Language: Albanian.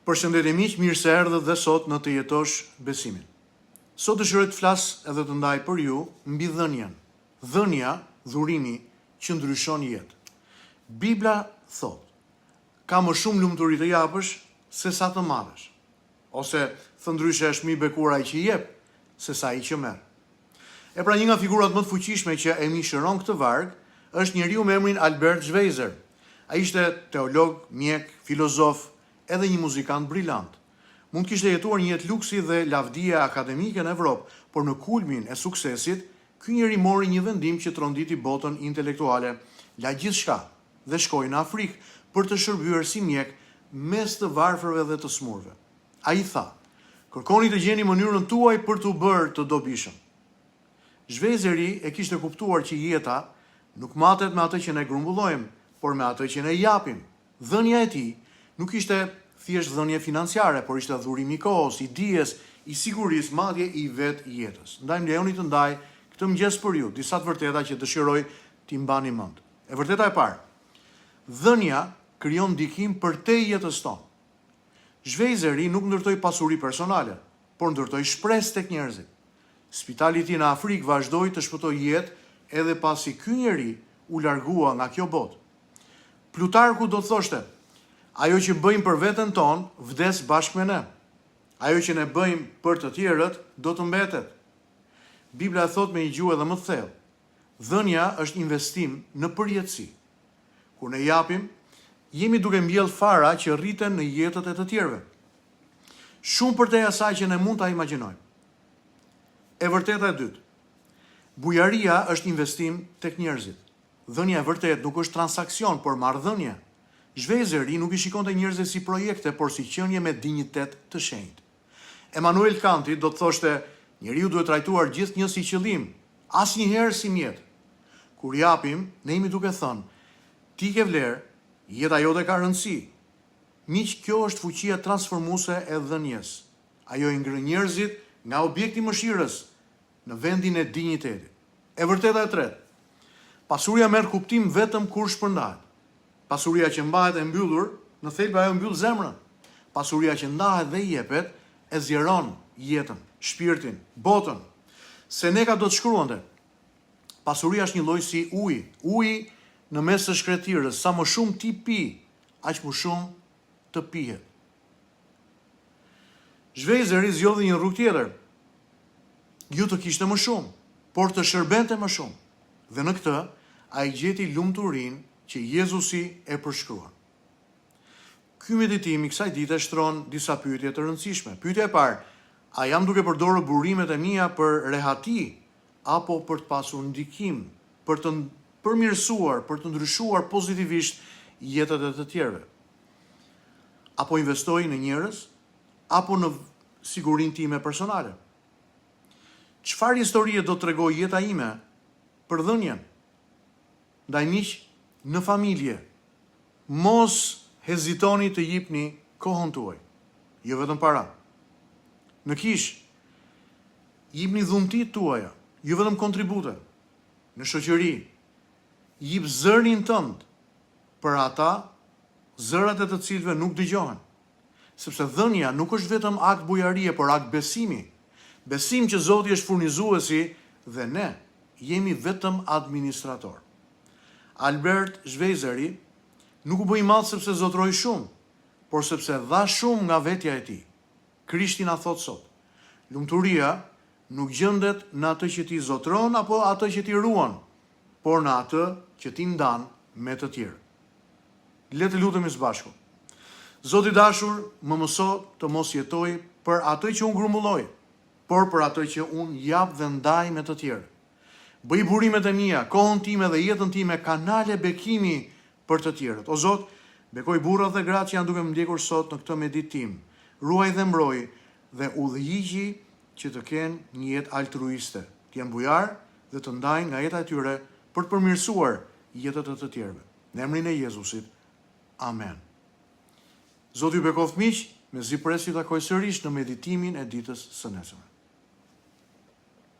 Përshëndetje miq, mirë se erdhët dhe sot në Të jetosh besimin. Sot dëshiroj të flas edhe të ndaj për ju mbi dhënien. Dhënia, dhurimi që ndryshon jetë. Bibla thot: ka më shumë lumturi të japësh se sa të marrësh. Ose thëndryshe është më i bekuar ai që jep se sa ai që merr. E pra, një nga figurat më të fuqishme që e mishëron këtë varg është njeriu me emrin Albert Schweitzer. Ai ishte teolog, mjek, filozof, edhe një muzikant brillant. Mund kishte jetuar një jetë luksi dhe lavdia akademike në Evropë, por në kulmin e suksesit, ky njeri mori një vendim që tronditi botën intelektuale, la gjithçka dhe shkoi në Afrikë për të shërbyer si mjek mes të varfërve dhe të smurve. Ai tha: kërkoni të gjeni mënyrën tuaj për t'u bërë të dobishëm. Schweitzeri e kishte kuptuar që jeta nuk matet me atë që ne grumbullojmë, por me atë që ne japim. Dhënia e tij nuk ishte thjesht dhënie financiare, por ishte dhurimi i kohës, i dijes, i sigurisë, madje i vetë jetës. Ndaj më lejoni të ndaj këtë mëngjes për ju disa të vërteta që dëshiroj t'i mbani mend. E vërteta e parë: dhënia krijon ndikim për te jetës tonë. Schweitzeri nuk ndërtoi pasuri personale, por ndërtoi shpresë tek njerëzit. Spitali i tij në Afrikë vazhdoi të shpëtojë jetë edhe pasi ky njeri u largua nga kjo botë. Plutarku do të thoshte: ajo që bëjmë për veten tonë, vdes bashkë me ne. Ajo që ne bëjmë për të tjerët, do të mbetet. Bibla e thot me një gjuhë edhe më të thellë: dhënia është investim në përjetësi. Kur ne japim, jemi duke mbjellë fara që rriten në jetët e të tjerëve. Shumë përtej asaj që ne mund ta imagjinojmë. E vërteta e dytë: bujaria është investim tek njerëzit. Dhënia e vërtet nuk është transakcion, por marrëdhënie. Schweitzeri nuk i shikonte njerëzit si projekte, por si qenie me dinjitet të shenjtë. Emmanuel Kanti do të thoshte: njeriu duhet trajtuar gjithnjë si qëllim, asnjëherë si mjet. Kur japim, ne jemi duke thënë: ti ke vlerë, jeta jote ka rëndësi. Miq, kjo është fuqia transformuese e dhënies. Ajo i ngri njerëzit nga objekti i mëshirës në vendin e dinjitetit. E vërteta e tretë: pasuria merr kuptim vetëm kur shpërndahet. Pasuria që mbahet e mbyllur, në thelb ajo mbyll zemrën. Pasuria që ndahet dhe jepet, e zjeron jetën, shpirtin, botën. Seneca do të shkruante: pasuria është një lloj si uji në mes të shkretirës, sa më shumë ti pi, aq më shumë të pihet. Schweitzeri zgjodhi një rrugë tjetër. Ju të kishte më shumë, por të shërbente më shumë. Dhe në këtë, ai gjeti lumturinë që Jezusi e përshkruan. Ky meditim i kësaj dite shtron disa pyetje të rëndësishme. Pyetja e parë: a jam duke përdorur burimet e mia për rehati apo për të pasur ndikim, për të përmirësuar, për të ndryshuar pozitivisht jetët e të tjerëve? Apo investoj në njerëz apo në sigurinë time personale? Çfarë historie do të tregoj jeta ime për dhënien? Ndaj miq, në familje, mos hezitoni të jepni kohën tuaj, jo vetëm para. Në kishë, jepni dhuntit tuaja, jo vetëm kontribute. Në shoqëri, jep zërin tënd për ata zërat e të cilëve nuk dëgjohen. Sepse dhënia nuk është vetëm akt bujarie, por akt besimi. Besim që Zoti është furnizuesi dhe ne jemi vetëm administrator. Albert Schweitzeri nuk u bë i madh sepse zotroi shumë, por sepse dha shumë nga vetja e tij. Krishti na thot sot: lumturia nuk gjendet në atë që ti zotron apo atë që ti ruan, por në atë që ti ndan me të tjerë. Le të lutemi së bashku. Zoti i dashur, më mëso të mos jetoj për atë që unë grumbulloj, por për atë që unë jap dhe ndaj me të tjerë. Bëj burimet e mia, kohën time dhe jetën time kanale bekimi për të tjerët. O Zot, bekoj burrat dhe gratë që janë duke më ndjekur sot në këtë meditim. Ruaj dhe mbroj dhe udhëhiqi që të kenë një jetë altruiste, të jenë bujar dhe të ndajnë nga jeta e tyre për të përmirësuar jetët e të tjerëve. Në emrin e Jezusit. Amen. Zoti ju bekoft miq, mezi pres ju takoj sërish në meditimin e ditës së nesërme.